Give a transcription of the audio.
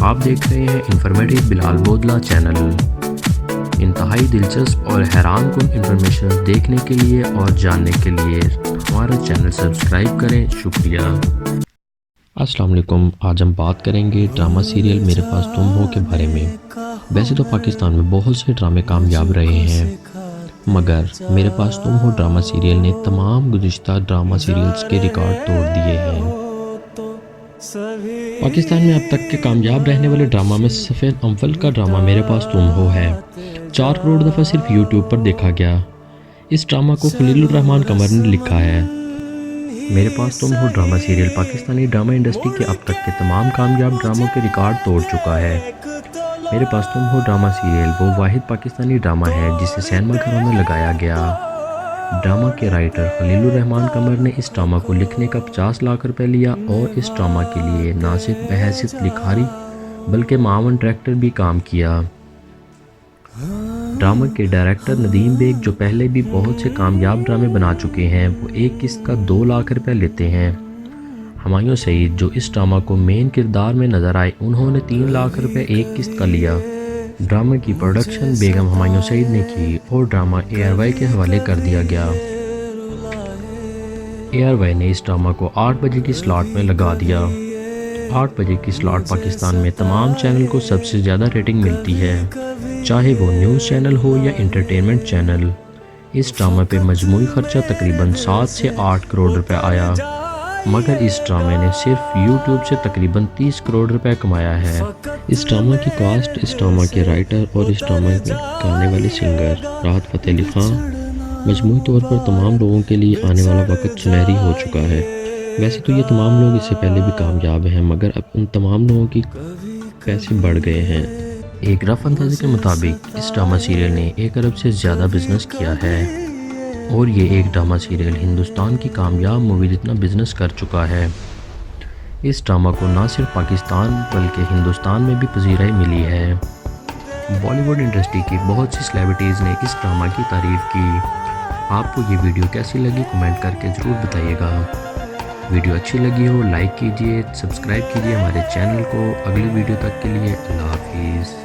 آپ دیکھ رہے ہیں انفارمیٹیو بلال بودلہ چینل۔ انتہائی دلچسپ اور حیران کن انفارمیشن دیکھنے کے لیے اور جاننے کے لیے ہمارا چینل سبسکرائب کریں۔ شکریہ۔ السلام علیکم۔ آج ہم بات کریں گے ڈرامہ سیریل میرے پاس تم ہو کے بارے میں۔ ویسے تو پاکستان میں بہت سے ڈرامے کامیاب رہے ہیں، مگر میرے پاس تم ہو ڈرامہ سیریل نے تمام گزشتہ ڈرامہ سیریلز کے ریکارڈ توڑ دیے ہیں۔ پاکستان میں اب تک کے کامیاب رہنے والے ڈرامہ میں سفید اول کا ڈرامہ میرے پاس تم ہو ہے۔ 4 کروڑ دفعہ صرف یوٹیوب پر دیکھا گیا۔ اس ڈرامہ کو خلیل الرحمان قمر نے لکھا ہے۔ میرے پاس تم ہو drama serial Pakistani drama industry کے اب تک کے تمام کامیاب ڈراموں کے ریکارڈ توڑ چکا ہے۔ میرے پاس تم ہو ڈرامہ سیریل وہ واحد پاکستانی ڈرامہ ہے جسے سینما گھروں میں لگایا گیا۔ ڈرامہ کے رائٹر خلیل الرحمان قمر نے اس ڈرامہ کو لکھنے کا 50 لاکھ روپے لیا اور اس ڈرامہ کے لیے نہ صرف بحیثیت لکھاری بلکہ معاون ڈائریکٹر بھی کام کیا۔ ڈرامہ کے ڈائریکٹر ندیم بیگ جو پہلے بھی بہت سے کامیاب ڈرامے بنا چکے ہیں، وہ ایک قسط کا 2 لاکھ روپے لیتے ہیں۔ ہمایوں سعید جو اس ڈرامہ کو مین کردار میں نظر آئے، انہوں نے 3 لاکھ روپے ایک قسط کا لیا۔ ڈرامہ کی پروڈکشن بیگم ہمایوں سعید نے کی اور ڈرامہ ARY کے حوالے کر دیا گیا۔ ARY نے اس ڈرامہ کو 8 بجے کی سلاٹ میں لگا دیا۔ 8 بجے کی سلاٹ پاکستان میں تمام چینل کو سب سے زیادہ ریٹنگ ملتی ہے، چاہے وہ نیوز چینل ہو یا انٹرٹینمنٹ چینل۔ اس ڈرامے پہ مجموعی خرچہ تقریباً 7 سے 8 کروڑ روپے آیا، مگر اس ڈرامے نے صرف یوٹیوب سے تقریباً 30 کروڑ روپے کمایا ہے۔ اس ڈرامہ کی کاسٹ، اس ڈرامہ کے رائٹر اور اس ڈرامہ میں گانے والے سنگر راحت فتح علی خان، مجموعی طور پر تمام لوگوں کے لیے آنے والا وقت سنہری ہو چکا ہے۔ ویسے تو یہ تمام لوگ اس سے پہلے بھی کامیاب ہیں، مگر اب ان تمام لوگوں کی پیسے بڑھ گئے ہیں۔ ایک رف اندازے کے مطابق اس ڈرامہ سیریل نے 1 ارب سے زیادہ بزنس کیا ہے اور یہ ایک ڈرامہ سیریل ہندوستان کی کامیاب مووی جتنا بزنس کر چکا ہے۔ اس ڈرامہ کو نہ صرف پاکستان بلکہ ہندوستان میں بھی پذیرائی ملی ہے۔ بالی ووڈ انڈسٹری کی بہت سی سیلیبریٹیز نے اس ڈرامہ کی تعریف کی۔ آپ کو یہ ویڈیو کیسی لگی کمنٹ کر کے ضرور بتائیے گا۔ ویڈیو اچھی لگی ہو لائک کیجئے، سبسکرائب کیجئے ہمارے چینل کو۔ اگلی ویڈیو تک کے لیے اللہ حافظ۔